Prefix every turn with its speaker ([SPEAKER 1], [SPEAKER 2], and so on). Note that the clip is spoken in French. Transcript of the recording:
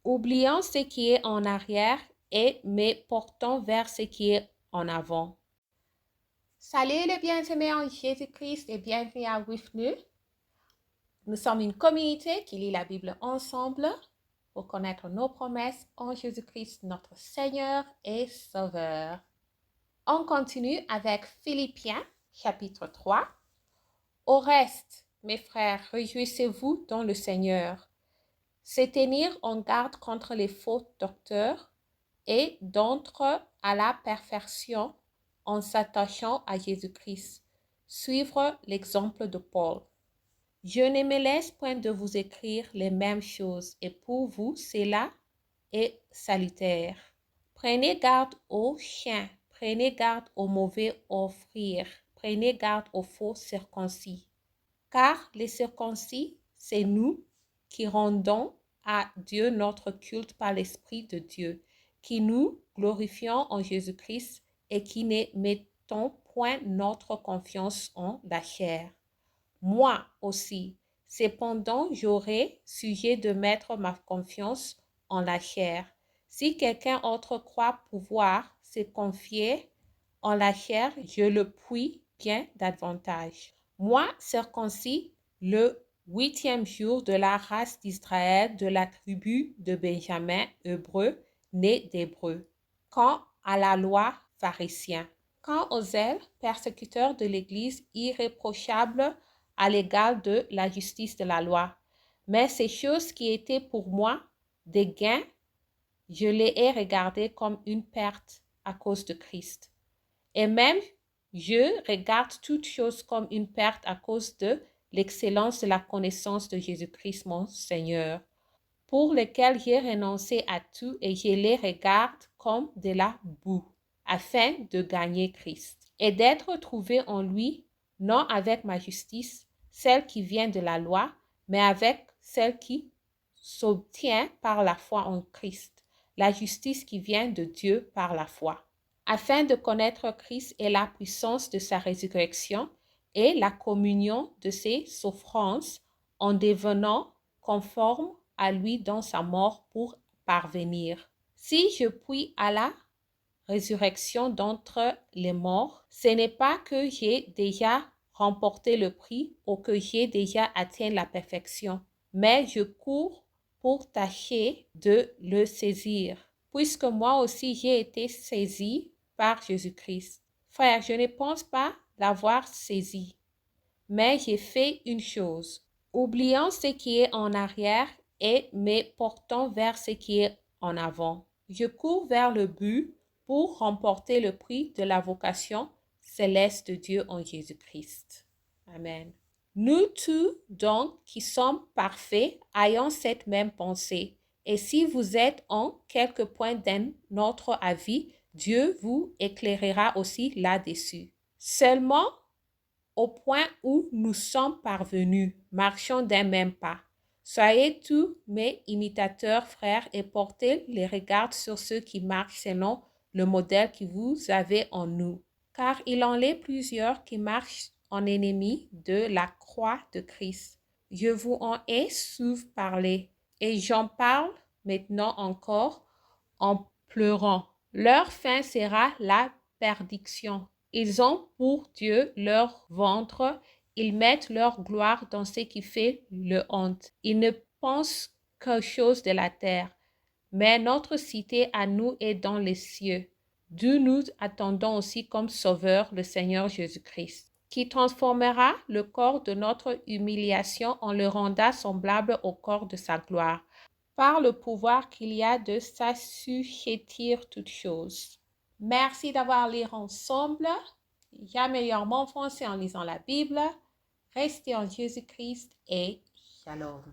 [SPEAKER 1] oubliant ce qui est en arrière et me portant vers ce qui est en avant. Salut les bien-aimés en Jésus-Christ et bienvenue à WIFNU. Nous sommes une communauté qui lit la Bible ensemble pour connaître nos promesses en Jésus-Christ, notre Seigneur et Sauveur. On continue avec Philippiens, chapitre 3. Au reste, mes frères, réjouissez-vous dans le Seigneur. C'est tenir en garde contre les faux docteurs et d'entrer à la perfection en s'attachant à Jésus-Christ. Suivre l'exemple de Paul. Je ne me laisse point de vous écrire les mêmes choses, et pour vous, cela est salutaire. Prenez garde aux chiens, prenez garde aux mauvais offrir, prenez garde aux faux circoncis. Car les circoncis, c'est nous qui rendons à Dieu notre culte par l'Esprit de Dieu, qui nous glorifions en Jésus-Christ et qui ne mettons point notre confiance en la chair. Moi aussi, cependant, j'aurai sujet de mettre ma confiance en la chair. Si quelqu'un autre croit pouvoir se confier en la chair, je le puis bien davantage. Moi, circoncis, le 8e jour de la race d'Israël, de la tribu de Benjamin, hébreu, né d'Hébreu. Quant à la loi, pharisien. Quant au zèle, persécuteur de l'Église, irréprochable à l'égard de la justice de la loi. Mais ces choses qui étaient pour moi des gains, je les ai regardées comme une perte à cause de Christ. Et même, je regarde toutes choses comme une perte à cause de l'excellence de la connaissance de Jésus-Christ mon Seigneur, pour lequel j'ai renoncé à tout et je les regarde comme de la boue, afin de gagner Christ et d'être trouvé en lui, non avec ma justice, celle qui vient de la loi, mais avec celle qui s'obtient par la foi en Christ, la justice qui vient de Dieu par la foi, afin de connaître Christ et la puissance de sa résurrection et la communion de ses souffrances en devenant conforme à lui dans sa mort pour parvenir. Si je puis à la résurrection d'entre les morts, ce n'est pas que j'ai déjà remporté le prix ou que j'ai déjà atteint la perfection, mais je cours pour tâcher de le saisir, puisque moi aussi j'ai été saisi par Jésus-Christ. Frère, je ne pense pas l'avoir saisi, mais j'ai fait une chose, oubliant ce qui est en arrière et me portant vers ce qui est en avant. Je cours vers le but pour remporter le prix de la vocation céleste de Dieu en Jésus-Christ. Amen. Nous tous, donc, qui sommes parfaits, ayons cette même pensée. Et si vous êtes en quelque point d'un autre avis, Dieu vous éclairera aussi là-dessus. Seulement, au point où nous sommes parvenus, marchons d'un même pas. Soyez tous mes imitateurs, frères, et portez les regards sur ceux qui marchent selon le modèle que vous avez en nous. Car il en est plusieurs qui marchent en ennemis de la croix de Christ. Je vous en ai souvent parlé, et j'en parle maintenant encore en pleurant. Leur fin sera la perdition. Ils ont pour Dieu leur ventre, ils mettent leur gloire dans ce qui fait le honte. Ils ne pensent qu'aux choses de la terre, mais notre cité à nous est dans les cieux, d'où nous attendons aussi comme sauveur le Seigneur Jésus-Christ, qui transformera le corps de notre humiliation en le rendant semblable au corps de sa gloire, par le pouvoir qu'il y a de s'assujettir toutes choses. Merci d'avoir lu ensemble. J'améliore mon français en lisant la Bible. Restez en Jésus-Christ et shalom.